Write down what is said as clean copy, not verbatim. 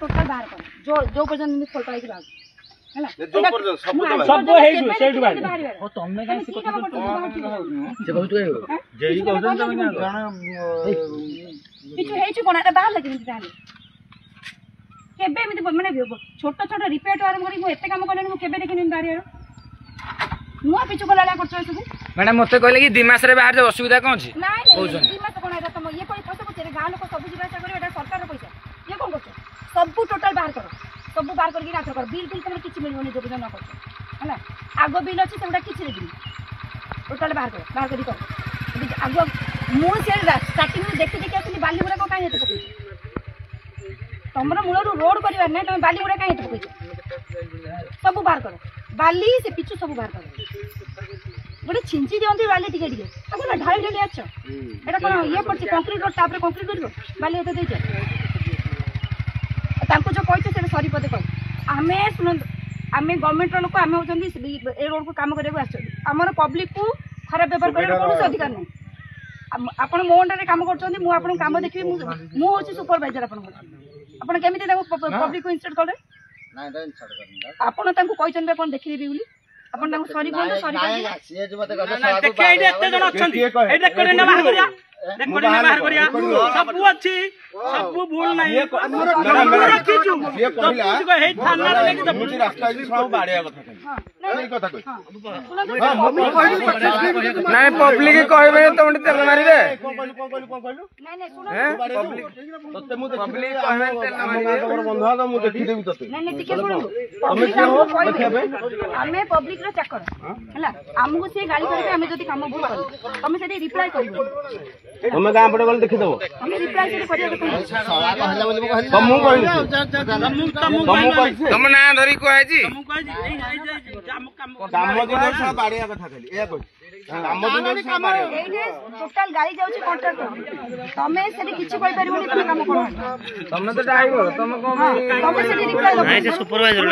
total बाहर कर जो पर्यंत फल पाई बाहर हैला जो पर्यंत सब सेठु बाहर ओ तमे काई से कथा से बहुत जेई कहउछन तमे जाना किछु हेछु कोना बाहर लगे ताले केबे एमिति माने छोट छोट रिपेयर आरंभ करी मु एते काम करले मु केबे देखिनि बाहर नुआ पिछु कोला करछ सब मैडम मते कहले कि 2 मास रे बाहर जे असुविधा कोन छी नहीं नहीं 2 मास कोना एटा तुम ये कोई पैसा पछे गां लोक सब जीवा करे एटा सरकार रो पैसा ये कोन करछ सब टोटल बाहर करो सब बाहर करके राख कर बिल बिल तुम किछि मिलबोनी जो न करछ हैला आगो बिल अछि सेटा किछि देबी टोटल बाहर करी कर आगो मु से स्टार्टिंग में देखि देखि आछली बाली गुडा को काई हेते पकई तमरा मूलरू रोड करबार नै तुम बाली गुडा काई हेते पकई सब बाहर करो बाली से पिछु सब बाहर करो गोटे छिंची दियंती बाली टिके टिके अब ना ढाई ढाई आछ एटा कोन ये पड़छ कंक्रीट रोड तापर कंक्रीट करिवो बाली हेते देछ तांको जो कहते से सरी पदे कह आमे सुन आमे गवर्नमेंट रो लोक आमे होचंदी ए रोड को काम करे आछ हमर पब्लिक को खराब व्यवहार करे कोनो अधिकार नै आपण मो अंडर काम करचंदी मु आपण काम देखि मु होची सुपरवाइजर आपण केमिति ताको पब्लिक को इंस्टेट करे नै द इंस्टेट करन आपण तांको कहचंदी आपण देखि देबी बोली आपण तांको सरी बोल सरी कर से जे मते कहले देखे एते जण अछंती एटा करे ना बाहर करिया देखोडी ना बाहर करिया सब अछि सब भूल नै ये रखिछु ये कहला हे थाना रे कि मुझे रास्ता जी सब बाड़िया कथा कहि नहीं कथा कहि नहीं पब्लिक कहबे तो उंडी तेल मारिबे कोन कहलु नहीं नहीं सुनो पब्लिक तते मु पब्लिक कहबे तेल मारिबे तोर बंधुआ तो मु देखि देबी तते नहीं नहीं ठीक है सुनो पब्लिक को कहबे हमें पब्लिक रो चक्कर हैला हमहु से गाड़ी करके हमें जदी काम भूल कर हमें सेठी रिप्लाई करिवो हमें गां पड़े बोल देखि देबो हमें रिप्लाई से करिया देखो सला कहला बोली कहली तमु कहली तमु ना धरी कहै छी काम दिन सब बाड़िया कथा कहली ए कहै काम दिन सब बाड़िया एने टोटल गाड़ी जाउची कॉन्ट्रैक्टर तमे सेठी किछु कहि परिबोनी तमे काम करो तमे तो ड्राइवर तमे को तमे सेठी रिप्लाई दो सुपरवाइजर